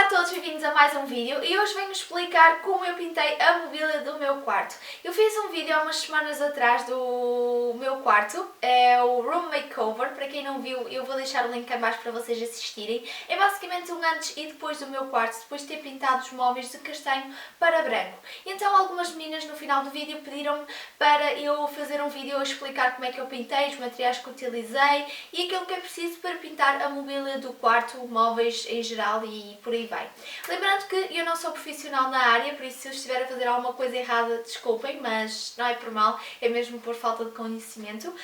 todos, bem-vindos a mais um vídeo e hoje venho explicar como eu pintei a mobília do meu quarto. Eu fiz um vídeo há umas semanas atrás do meu quarto, é o Room Makeover, para quem não viu eu vou deixar o link em baixo para vocês assistirem. É basicamente um antes e depois do meu quarto, depois de ter pintado os móveis de castanho para branco. Então algumas meninas no final do vídeo pediram-me para eu fazer um vídeo a explicar como é que eu pintei, os materiais que utilizei e aquilo que é preciso para pintar a mobília do quarto, móveis em geral e por aí vai. Lembrando que eu não sou profissional na área, por isso se eu estiver a fazer alguma coisa errada, desculpem, mas não é por mal, é mesmo por falta de conhecimento.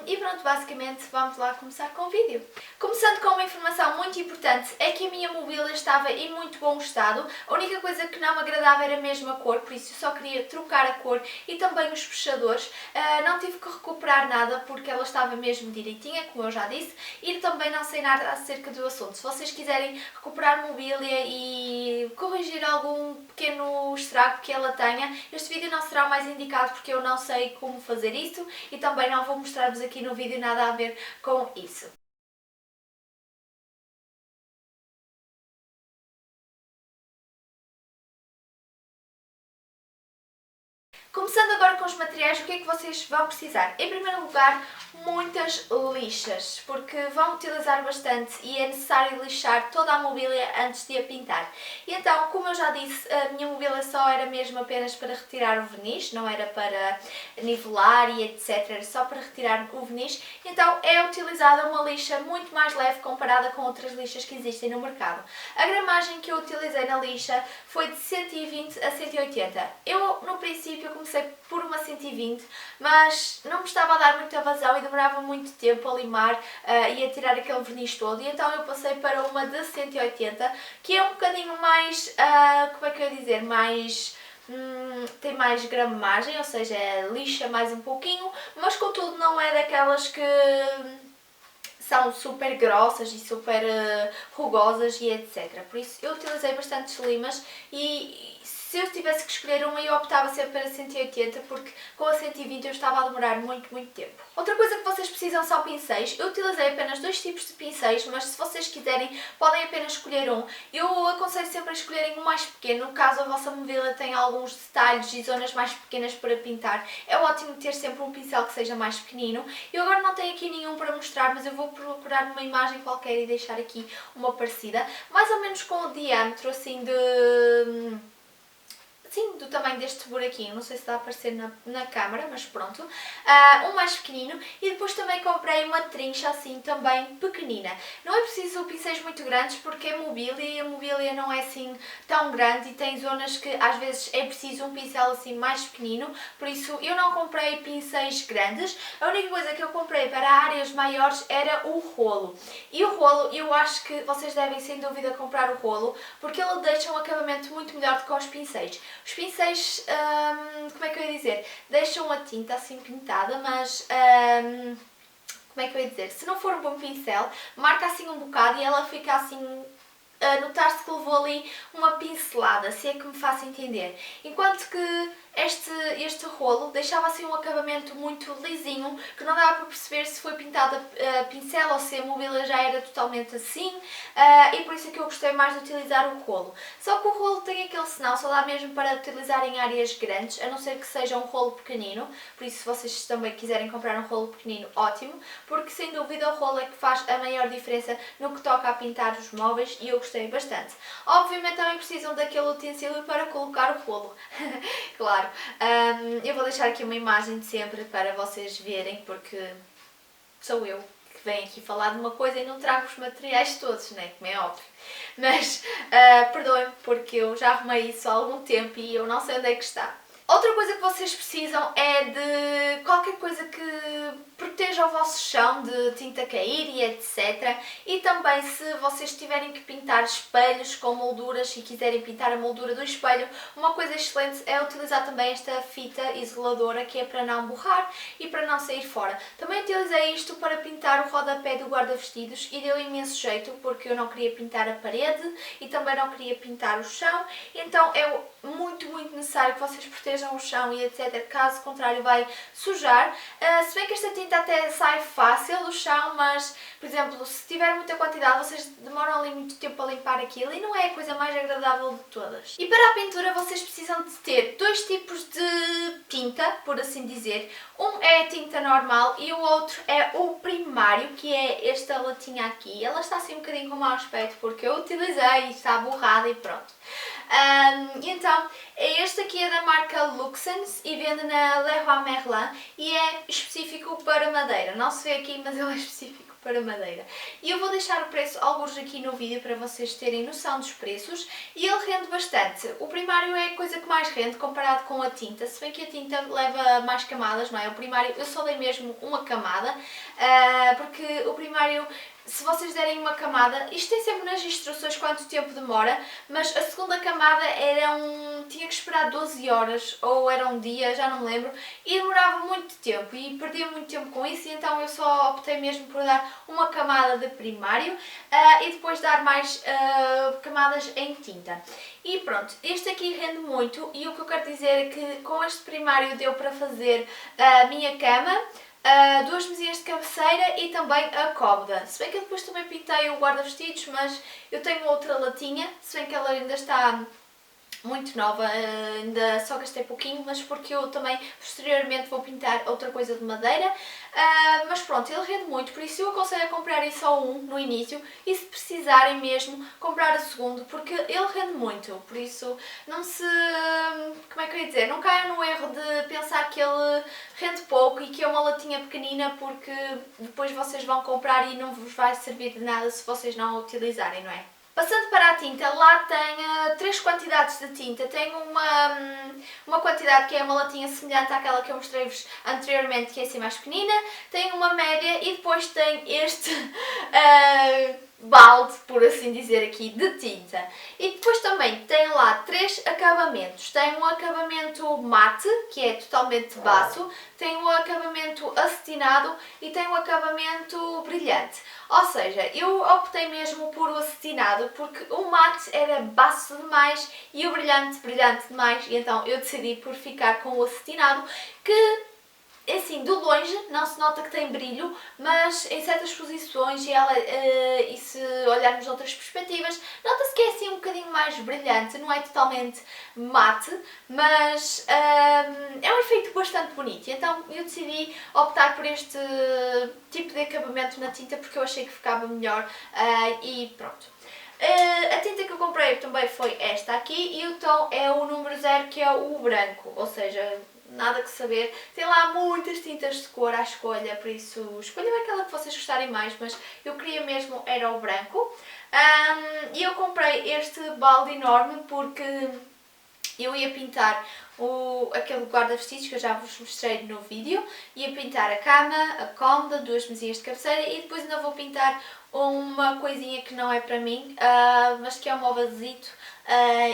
E pronto, basicamente vamos lá começar com o vídeo. Começando com uma informação muito importante, é que a minha mobília estava em muito bom estado. A única coisa que não me agradava era mesmo a cor, por isso eu só queria trocar a cor e também os fechadores. Não tive que recuperar nada porque ela estava mesmo direitinha, como eu já disse, e também não sei nada acerca do assunto. Se vocês quiserem recuperar mobília e corrigir algum pequeno estrago que ela tenha, este vídeo não será o mais indicado porque eu não sei como fazer isso e também não vou mostrar-vos aqui no vídeo nada a ver com isso. Começando agora com os materiais, o que é que vocês vão precisar? Em primeiro lugar, muitas lixas, porque vão utilizar bastante e é necessário lixar toda a mobília antes de a pintar. E então, como eu já disse, a minha mobília só era mesmo apenas para retirar o verniz, não era para nivelar e etc, era só para retirar o verniz. Então é utilizada uma lixa muito mais leve comparada com outras lixas que existem no mercado. A gramagem que eu utilizei na lixa foi de 120 a 180. Eu, no princípio, comecei por uma 120, mas não me estava a dar muita vazão e demorava muito tempo a limar e a tirar aquele verniz todo, e então eu passei para uma de 180, que é um bocadinho mais, como é que eu ia dizer, mais... tem mais gramagem, ou seja, lixa mais um pouquinho, mas contudo não é daquelas que são super grossas e super rugosas e etc. Por isso eu utilizei bastantes limas e se eu tivesse que escolher uma eu optava sempre para 180 porque com a 120 eu estava a demorar muito tempo. Outra coisa que vocês precisam são pincéis. Eu utilizei apenas dois tipos de pincéis, mas se vocês quiserem podem apenas escolher um. Eu aconselho sempre a escolherem um mais pequeno, caso a vossa mobília tenha alguns detalhes e zonas mais pequenas para pintar. É ótimo ter sempre um pincel que seja mais pequenino. Eu agora não tenho aqui nenhum para mostrar, mas eu vou procurar uma imagem qualquer e deixar aqui uma parecida, mais ou menos com o diâmetro assim do tamanho deste buraquinho, não sei se está a aparecer na câmara, mas pronto, um mais pequenino, e depois também comprei uma trincha assim também pequenina. Não é preciso pincéis muito grandes porque é mobília e a mobília não é assim tão grande e tem zonas que às vezes é preciso um pincel assim mais pequenino, por isso eu não comprei pincéis grandes. A única coisa que eu comprei para áreas maiores era o rolo, e o rolo eu acho que vocês devem sem dúvida comprar o rolo porque ele deixa um acabamento muito melhor do que os pincéis. Os pincéis, como é que eu ia dizer, deixam a tinta assim pintada, mas como é que eu ia dizer, se não for um bom pincel, marca assim um bocado e ela fica assim a notar-se que levou ali uma pincelada, se é que me faço entender. Enquanto que este rolo deixava assim um acabamento muito lisinho, que não dava para perceber se foi pintado a pincel ou se a mobília já era totalmente assim, e por isso é que eu gostei mais de utilizar o rolo. Só que o rolo tem aquele sinal, só dá mesmo para utilizar em áreas grandes, a não ser que seja um rolo pequenino, por isso se vocês também quiserem comprar um rolo pequenino, ótimo, porque sem dúvida o rolo é que faz a maior diferença no que toca a pintar os móveis e eu gostei bastante. Obviamente também precisam daquele utensílio para colocar o rolo, claro. Eu vou deixar aqui uma imagem de sempre para vocês verem, porque sou eu que venho aqui falar de uma coisa e não trago os materiais todos, né? Como é óbvio. Mas perdoem-me porque eu já arrumei isso há algum tempo e eu não sei onde é que está. Outra coisa que vocês precisam é de qualquer coisa que proteja o vosso chão de tinta cair e etc. E também se vocês tiverem que pintar espelhos com molduras e quiserem pintar a moldura do espelho, uma coisa excelente é utilizar também esta fita isoladora que é para não borrar e para não sair fora. Também utilizei isto para pintar o rodapé do guarda-vestidos e deu imenso jeito porque eu não queria pintar a parede e também não queria pintar o chão, então é muito necessário que vocês protejam o chão e etc, caso contrário vai sujar. Se bem que esta tinta tinta até sai fácil do chão, mas, por exemplo, se tiver muita quantidade, vocês demoram ali muito tempo a limpar aquilo e não é a coisa mais agradável de todas. E para a pintura vocês precisam de ter dois tipos de tinta, por assim dizer. Um é a tinta normal e o outro é o primário, que é esta latinha aqui. Ela está assim um bocadinho com mau aspecto porque eu utilizei e está borrada e pronto. E então, este aqui é da marca Luxens e vende na Leroy Merlin e é específico para madeira. Não se vê aqui, mas ele é específico para madeira. E eu vou deixar o preço alguns aqui no vídeo para vocês terem noção dos preços e ele rende bastante. O primário é a coisa que mais rende comparado com a tinta, se bem que a tinta leva mais camadas, não é? O primário eu só dei mesmo uma camada, porque o primário, se vocês derem uma camada, isto tem sempre nas instruções quanto tempo demora, mas a segunda camada tinha que esperar 12 horas ou era um dia, já não me lembro, e demorava muito tempo e perdia muito tempo com isso, e então eu só optei mesmo por dar uma camada de primário e depois dar mais camadas em tinta. E pronto, este aqui rende muito e o que eu quero dizer é que com este primário deu para fazer a minha cama, duas mesinhas de cabeceira e também a cômoda. Se bem que eu depois também pintei o guarda-vestidos, mas eu tenho outra latinha, se bem que ela ainda está muito nova, ainda só gastei pouquinho, mas porque eu também posteriormente vou pintar outra coisa de madeira, mas pronto, ele rende muito, por isso eu aconselho a comprarem só um no início e se precisarem mesmo comprar o segundo, porque ele rende muito, por isso não se, como é que eu ia dizer, não caiam no erro de pensar que ele rende pouco e que é uma latinha pequenina, porque depois vocês vão comprar e não vos vai servir de nada se vocês não a utilizarem, não é? Passando para a tinta, lá tem três quantidades de tinta. Tem uma quantidade que é uma latinha semelhante àquela que eu mostrei-vos anteriormente, que é assim mais pequenina. Tem uma média e depois tem este balde, por assim dizer aqui, de tinta. E depois também tem lá três acabamentos. Tem um acabamento mate, que é totalmente baço. Tem um acabamento acetinado e tem um acabamento brilhante. Ou seja, eu optei mesmo por o acetinado porque o mate era baço demais e o brilhante, brilhante demais, e então eu decidi por ficar com o acetinado, que assim, de longe não se nota que tem brilho, mas em certas posições e se olharmos outras perspectivas, nota-se que é assim um bocadinho mais brilhante, não é totalmente mate, mas é um efeito bastante bonito. Então eu decidi optar por este tipo de acabamento na tinta porque eu achei que ficava melhor e pronto. A tinta que eu comprei também foi esta aqui e o tom é o número 0, que é o branco, ou seja, nada que saber. Tem lá muitas tintas de cor à escolha, por isso escolham aquela que vocês gostarem mais, mas eu queria mesmo era o branco. E eu comprei este balde enorme porque eu ia pintar aquele guarda-vestidos que eu já vos mostrei no vídeo, ia pintar a cama, a cômoda, duas mesinhas de cabeceira e depois ainda vou pintar uma coisinha que não é para mim, mas que é um ovazito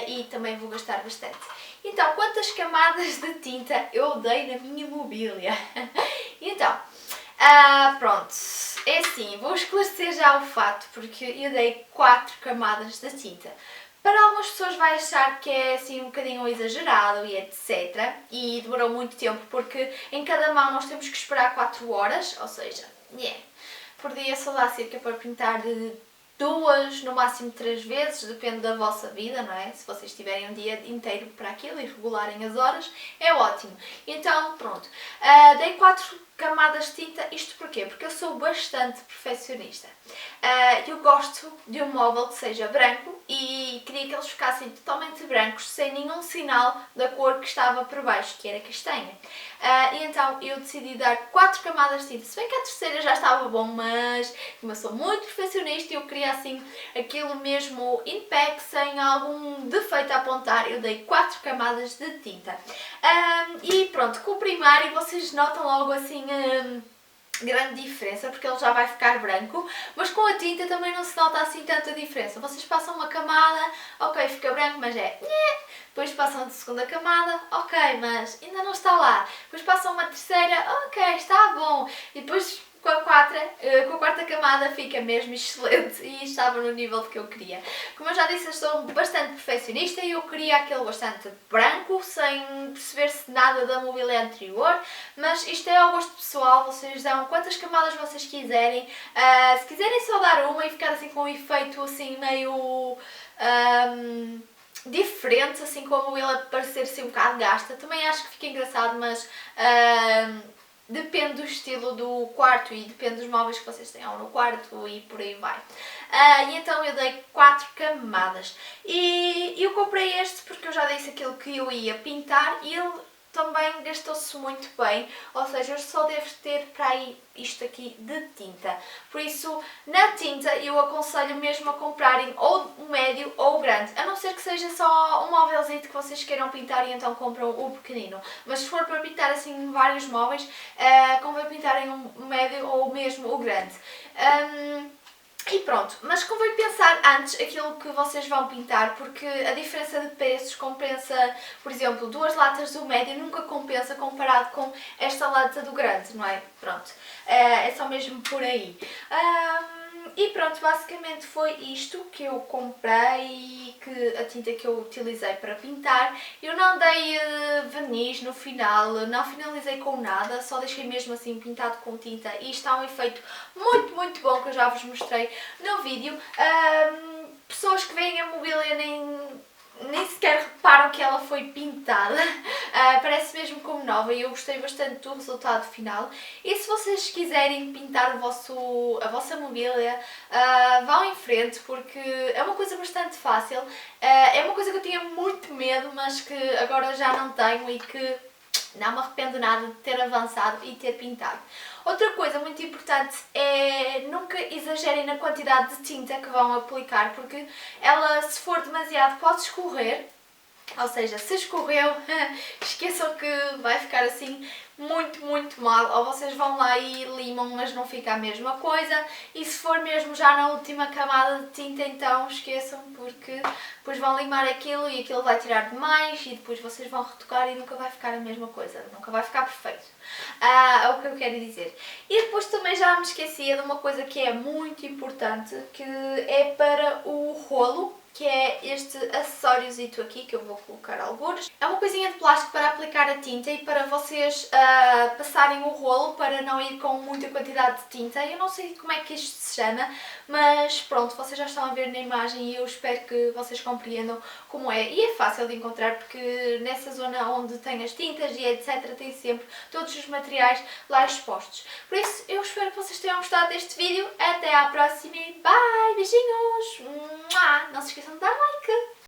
e também vou gastar bastante. Então, quantas camadas de tinta eu dei na minha mobília? Então, pronto, é assim, vou esclarecer já o fato, porque eu dei 4 camadas de tinta. Para algumas pessoas vai achar que é assim um bocadinho exagerado e etc. E demorou muito tempo, porque em cada mão nós temos que esperar 4 horas, ou seja, por dia só dá cerca para pintar de 2, no máximo 3 vezes, depende da vossa vida, não é? Se vocês tiverem um dia inteiro para aquilo e regularem as horas, é ótimo. Então, pronto. Dei 4 camadas de tinta, isto porquê? Porque eu sou bastante perfeccionista. Eu gosto de um móvel que seja branco e queria que eles ficassem totalmente brancos, sem nenhum sinal da cor que estava por baixo, que era castanha. E então eu decidi dar 4 camadas de tinta, se bem que a terceira já estava bom, mas como eu sou muito perfeccionista e eu queria assim aquilo mesmo impec, sem algum defeito a apontar, eu dei 4 camadas de tinta. E pronto, com o primário vocês notam logo assim grande diferença, porque ele já vai ficar branco, mas com a tinta também não se nota assim tanta diferença. Vocês passam uma camada, ok, fica branco, mas depois passam de segunda camada, ok, mas ainda não está lá. Depois passam uma terceira, ok, está bom. E depois com a quarta camada fica mesmo excelente e estava no nível que eu queria. Como eu já disse, eu sou bastante perfeccionista e eu queria aquele bastante branco, sem perceber-se nada da mobília anterior, mas isto é ao gosto pessoal, vocês dão quantas camadas vocês quiserem. Se quiserem só dar uma e ficar assim com um efeito assim meio diferente, assim com a mobília parecer assim um bocado gasta, também acho que fica engraçado, mas depende do estilo do quarto e depende dos móveis que vocês tenham no quarto e por aí vai. E então eu dei 4 camadas. E eu comprei este porque eu já disse aquilo que eu ia pintar e ele também gastou-se muito bem, ou seja, eu só devo ter para aí isto aqui de tinta. Por isso, na tinta eu aconselho mesmo a comprarem ou o médio ou o grande, a não ser que seja só um móvelzinho que vocês queiram pintar e então compram o pequenino. Mas se for para pintar assim vários móveis, convém pintarem um médio ou mesmo o grande. E pronto, mas convém pensar antes aquilo que vocês vão pintar, porque a diferença de preços compensa, por exemplo, 2 latas do médio nunca compensa comparado com esta lata do grande, não é? Pronto, é só mesmo por aí. E pronto, basicamente foi isto que eu comprei, a tinta que eu utilizei para pintar. Eu não dei verniz no final, não finalizei com nada, só deixei mesmo assim pintado com tinta e está um efeito muito, muito bom que eu já vos mostrei no vídeo. Pessoas que veem a mobília nem sequer reparam que ela foi pintada, parece mesmo como nova e eu gostei bastante do resultado final. E se vocês quiserem pintar a vossa mobília, vão em frente porque é uma coisa bastante fácil, é uma coisa que eu tinha muito medo mas que agora já não tenho e que não me arrependo nada de ter avançado e ter pintado. Outra coisa muito importante é nunca exagerem na quantidade de tinta que vão aplicar, porque ela, se for demasiado, pode escorrer. Ou seja, se escorreu, esqueçam que vai ficar assim muito, muito mal. Ou vocês vão lá e limam, mas não fica a mesma coisa. E se for mesmo já na última camada de tinta, então esqueçam, porque depois vão limar aquilo e aquilo vai tirar demais e depois vocês vão retocar e nunca vai ficar a mesma coisa. Nunca vai ficar perfeito. É o que eu quero dizer. E depois também já me esquecia de uma coisa que é muito importante, que é para o rolo, que é este acessóriozito aqui, que eu vou colocar alguns. É uma coisinha de plástico para aplicar a tinta e para vocês passarem o rolo, para não ir com muita quantidade de tinta. Eu não sei como é que isto se chama, mas pronto, vocês já estão a ver na imagem e eu espero que vocês compreendam como é. E é fácil de encontrar porque nessa zona onde tem as tintas e etc, tem sempre todos os materiais lá expostos. Por isso, eu espero que vocês tenham gostado deste vídeo. Até à próxima e bye! Beijinhos! Não se esqueçam de dar like!